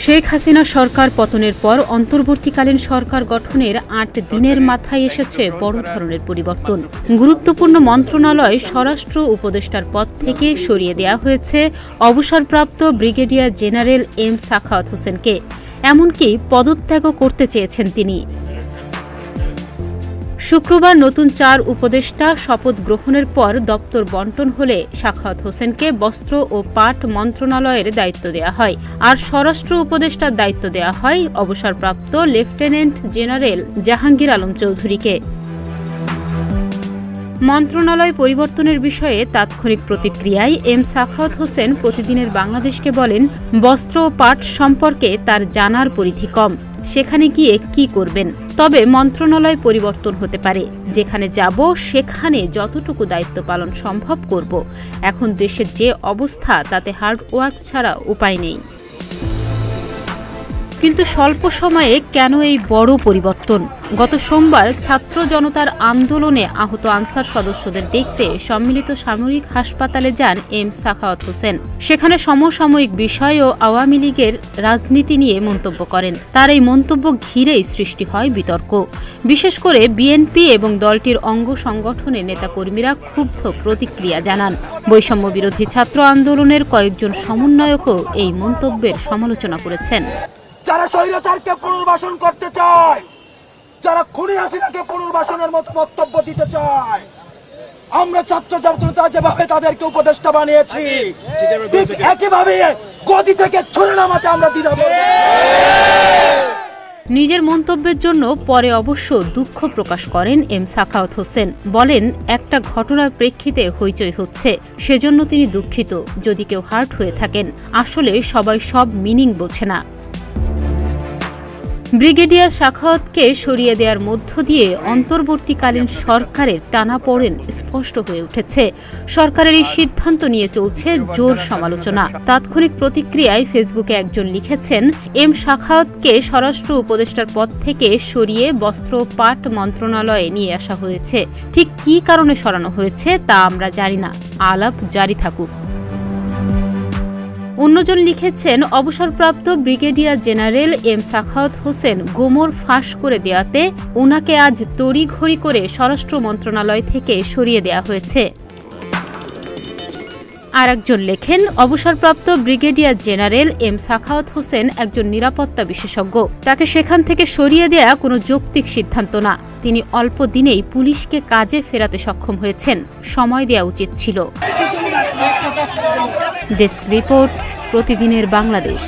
শেখ হাসিনা সরকার পতনের পর অন্তর্বর্তীকালীন সরকার গঠনের ৮ দিনের মাথায় এসেছে বড় ধরনের পরিবর্তন। গুরুত্বপূর্ণ মন্ত্রণালয় স্বরাষ্ট্র উপদেষ্টার পদ থেকে সরিয়ে দেওয়া হয়েছে অবসরপ্রাপ্ত ব্রিগেডিয়ার জেনারেল এম সাখাওয়াত হোসেনকে, এমনকি পদত্যাগও করতে চেয়েছেন তিনি। শুক্রবার নতুন ৪ উপদেষ্টা শপথ গ্রহণের পর দপ্তর বন্টন হলে সাখাওয়াত হোসেনকে বস্ত্র ও পাট মন্ত্রণালয়ের দায়িত্ব দেওয়া হয়, আর স্বরাষ্ট্র উপদেষ্টার দায়িত্ব দেওয়া হয় অবসরপ্রাপ্ত লেফটেন্যান্ট জেনারেল জাহাঙ্গীর আলম চৌধুরীকে। মন্ত্রণালয় পরিবর্তনের বিষয়ে তাৎক্ষণিক প্রতিক্রিয়ায় এম সাখাওয়াত হোসেন প্রতিদিনের বাংলাদেশকে বলেন, বস্ত্র ও পাট সম্পর্কে তার জানার পরিধি কম, সেখানে গিয়ে কি করবেন। তবে মন্ত্রণালয় পরিবর্তন হতে পারে, যেখানে যাব সেখানে যতটুকু দায়িত্ব পালন সম্ভব করব। এখন দেশের যে অবস্থা তাতে হার্ড ওয়ার্ক ছাড়া উপায় নেই। কিন্তু স্বল্প সময়ে কেন এই বড় পরিবর্তন? গত সোমবার ছাত্র জনতার আন্দোলনে আহত আনসার সদস্যদের দেখতে সম্মিলিত সামরিক হাসপাতালে যান এম সাখাওয়াত হোসেন। সেখানে সমসাময়িক বিষয় ও আওয়ামী লীগের রাজনীতি নিয়ে মন্তব্য করেন। তার এই মন্তব্য ঘিরেই সৃষ্টি হয় বিতর্ক। বিশেষ করে বিএনপি এবং দলটির অঙ্গ সংগঠনের নেতাকর্মীরা ক্ষুব্ধ প্রতিক্রিয়া জানান। বৈষম্য বিরোধী ছাত্র আন্দোলনের কয়েকজন সমন্বয়কও এই মন্তব্যের সমালোচনা করেছেন। যারা স্বৈরাচারকে পুনর্বাসন করতে চায়, যারা খুনি হাসিনাকে পুনর্বাসনের মতো বক্তব্য দিতে চায়, আমরা ছাত্র জনতা যেভাবে তাদেরকে উপদেষ্টা বানিয়েছি, ঠিক একইভাবে গদি থেকে ছুড়ে নামাতে আমরা দ্বিধা করব না। নিজের মন্তব্যের জন্য পরে অবশ্য দুঃখ প্রকাশ করেন এম সাখাওয়াত হোসেন। বলেন, একটা ঘটনার প্রেক্ষিতে হইচই হচ্ছে, সেজন্য তিনি দুঃখিত। যদি কেউ হার্ট হয়ে থাকেন, আসলে সবাই সব মিনিং বোঝে না। ব্রিগেডিয়ার সাখাওয়াতকে সরিয়ে দেওয়ার মধ্য দিয়ে অন্তর্বর্তীকালীন সরকারের টানাপোড়েন স্পষ্ট হয়ে উঠেছে। সরকারের এই সিদ্ধান্ত নিয়ে চলছে জোর সমালোচনা। তাৎক্ষণিক প্রতিক্রিয়ায় ফেসবুকে একজন লিখেছেন, এম সাখাওয়াতকে স্বরাষ্ট্র উপদেষ্টার পদ থেকে সরিয়ে বস্ত্র পাট মন্ত্রণালয়ে নিয়ে আসা হয়েছে। ঠিক কী কারণে সরানো হয়েছে তা আমরা জানি না, আলাপ জারি থাকুক। অন্যজন লিখেছেন, অবসরপ্রাপ্ত brigadier general M Sakhawat Hossain গোমর ফাঁস করে দেওয়াতে ওনাকে আজ তড়িঘড়ি করে স্বরাষ্ট্র মন্ত্রণালয় থেকে সরিয়ে দেওয়া হয়েছে। আর একজন লেখেন, অবসরপ্রাপ্ত brigadier general M Sakhawat Hossain একজন নিরাপত্তা বিশেষজ্ঞ। তাকে সেখান থেকে সরিয়ে দেয়া কোনো যৌক্তিক সিদ্ধান্ত না। তিনি অল্প দিনেই পুলিশকে কাজে ফেরাতে সক্ষম হয়েছেন, সময় দেওয়া উচিত ছিল। ডেস্ক রিপোর্ট, প্রতিদিনের বাংলাদেশ।